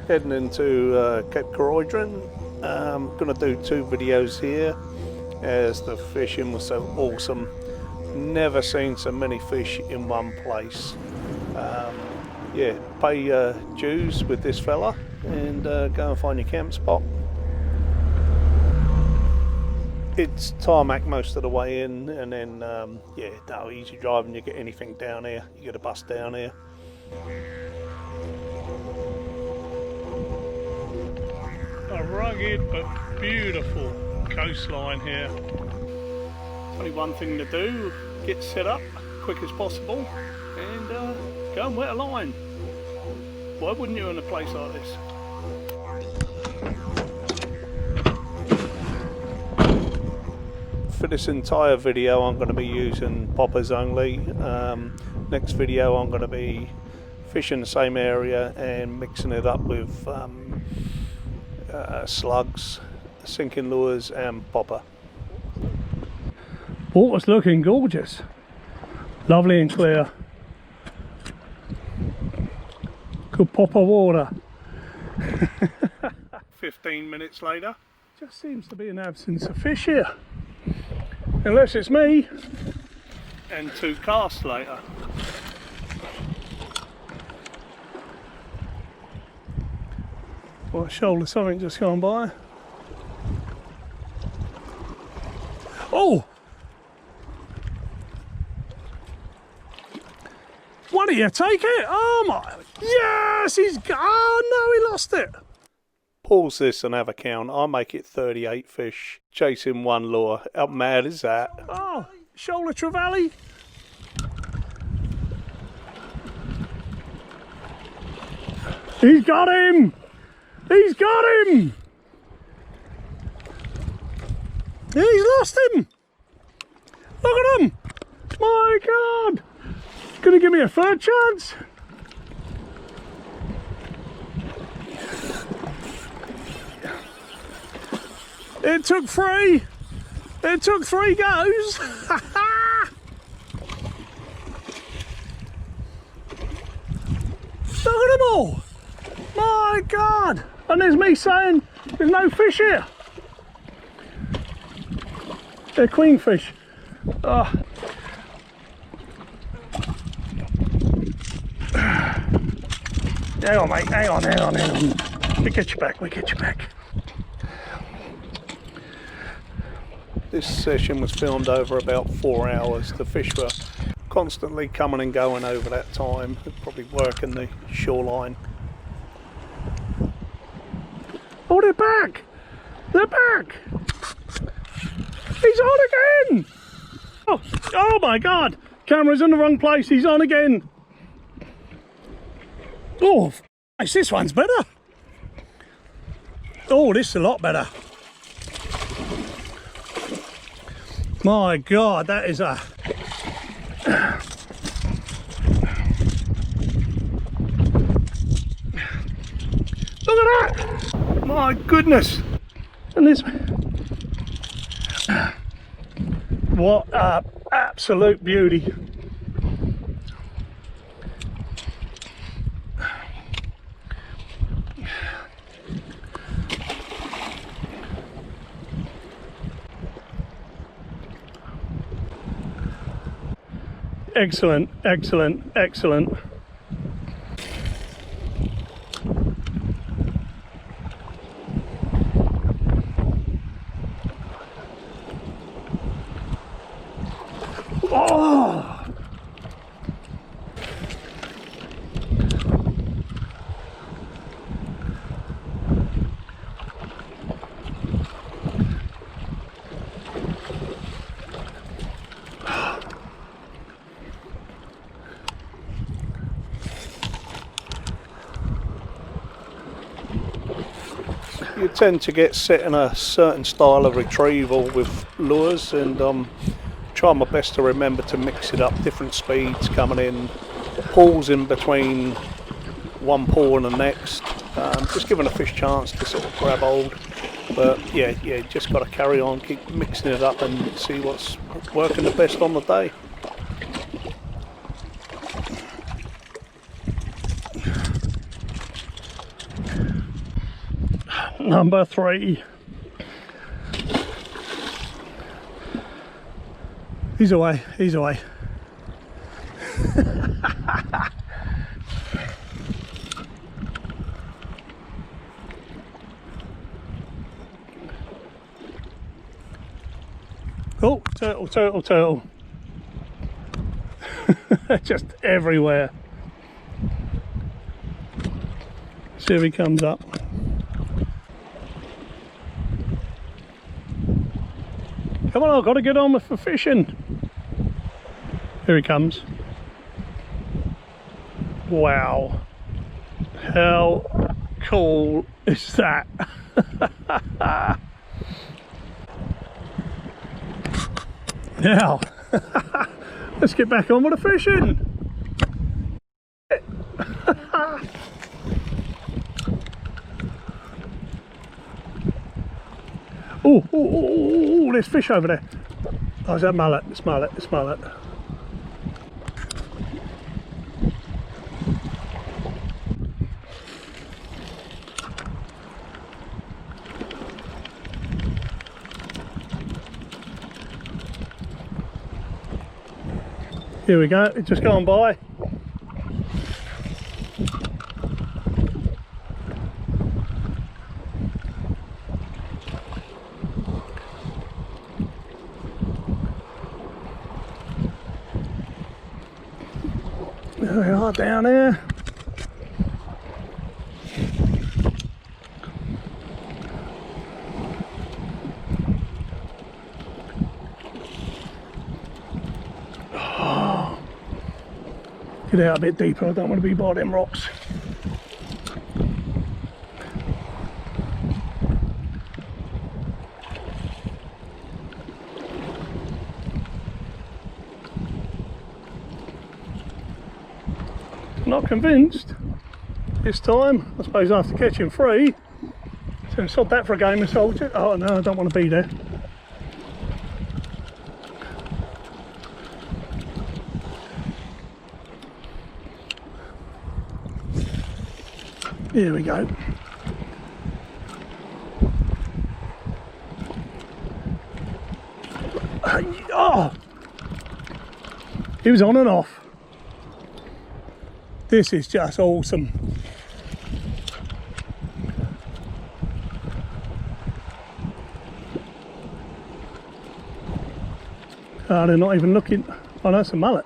Heading into Cape Keraudren. I'm going to do 2 videos here as the fishing was so awesome. Never seen so many fish in one place. Yeah, pay dues with this fella and go and find your camp spot. It's tarmac most of the way in, and then yeah, no easy driving. You get anything down here, you get a bus down here. A rugged but beautiful coastline here. Only one thing to do, get set up quick as possible and go and wet a line. Why wouldn't you in a place like this? For this entire video I'm going to be using poppers only. Next video I'm going to be fishing the same area and mixing it up with slugs, sinking lures and popper. Water's looking gorgeous. Lovely and clear. Good popper water. 15 minutes later. Just seems to be an absence of fish here. Unless it's me. And 2 casts later. Well, shoulder something just gone by. Oh! Why do you take it? Oh my! Yes! Oh no, he lost it! Pause this and have a count. I'll make it 38 fish chasing 1 lure. How mad is that? Oh, shoulder trevally. He's got him! He's got him! He's lost him! Look at him! My God! Gonna give me a 3rd chance? It took 3! It took 3 goes! Look at them all! My God! And there's me saying there's no fish here. They're queenfish. Oh. Hang on, mate. Hang on. We get you back. This session was filmed over about 4 hours. The fish were constantly coming and going over that time. Probably working the shoreline. Oh, they're back! They're back! He's on again! Oh my God! Camera's in the wrong place. He's on again. Oh, this one's better. Oh, this is a lot better. My God, that is a... Look at that! My goodness! And this... What a absolute beauty. Excellent, excellent, excellent. Oh! You tend to get set in a certain style of retrieval with lures, and try my best to remember to mix it up, different speeds coming in, pulls in between one pull and the next, just giving a fish chance to sort of grab hold. But yeah, just got to carry on, keep mixing it up and see what's working the best on the day. number 3. He's away, he's away. Oh, turtle, turtle, turtle. Just everywhere. See if he comes up. Come on, I've got to get on with the fishing. Here he comes. Wow. How cool is that? Now, let's get back on with the fishing. Oh, there's fish over there. Oh, is that mullet? It's mullet, it's mullet. Here we go, it's just gone by. There we are down there. Oh. Get out a bit deeper, I don't want to be by them rocks. Not convinced this time. I suppose after catching 3, so sod that for a game of soldier. Oh no, I don't want to be there. Here we go. Oh, he was on and off. This is just awesome. Oh, they're not even looking. Oh, that's a mullet.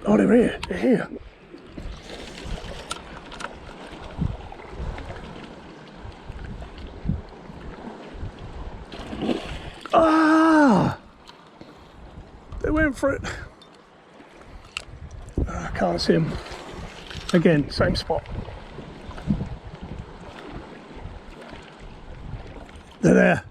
Oh, they're here. They're here. Ah! They went for it. I can't see him. Again, same spot. They're there.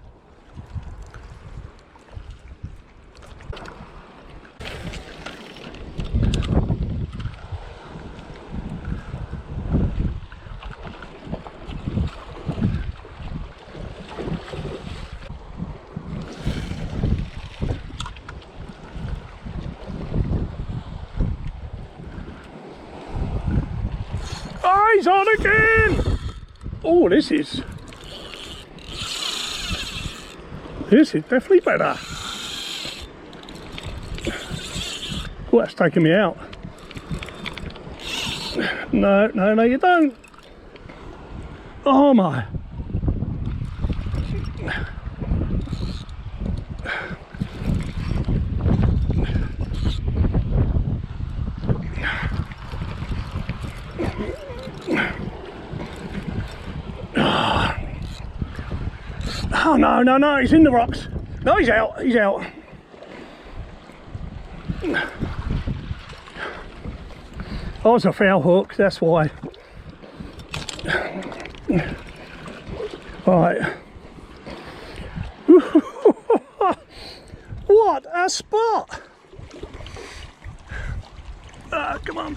Oh, he's on again! Oh, this is definitely better. Oh, that's taking me out. No, no, no, you don't. Oh my. Oh no, no, no, he's in the rocks. No, he's out, he's out. Oh, it's a foul hook, that's why. Right. What a spot! Come on.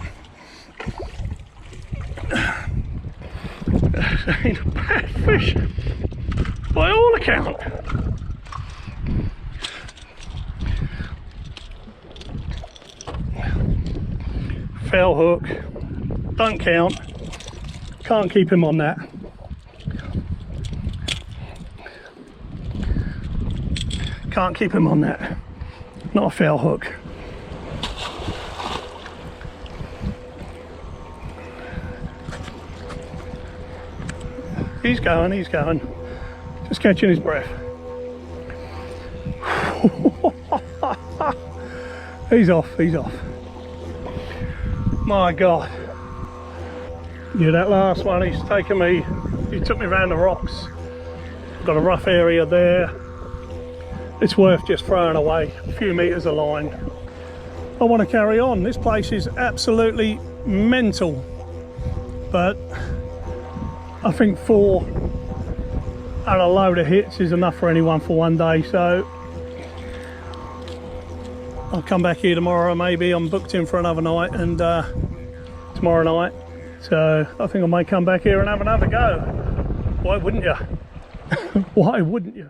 That ain't a bad fish, by all account. Foul hook, don't count, can't keep him on that. can't keep him on that. Not a foul hook. He's going, he's going. Just catching his breath. He's off, he's off. My God. Yeah, that last one, he's taken me, he took me around the rocks. Got a rough area there. It's worth just throwing away a few metres of line. I want to carry on. This place is absolutely mental. But I think 4 and a load of hits is enough for anyone for one day. So I'll come back here tomorrow maybe. I'm booked in for another night and tomorrow night. So I think I might come back here and have another go. Why wouldn't you? Why wouldn't you?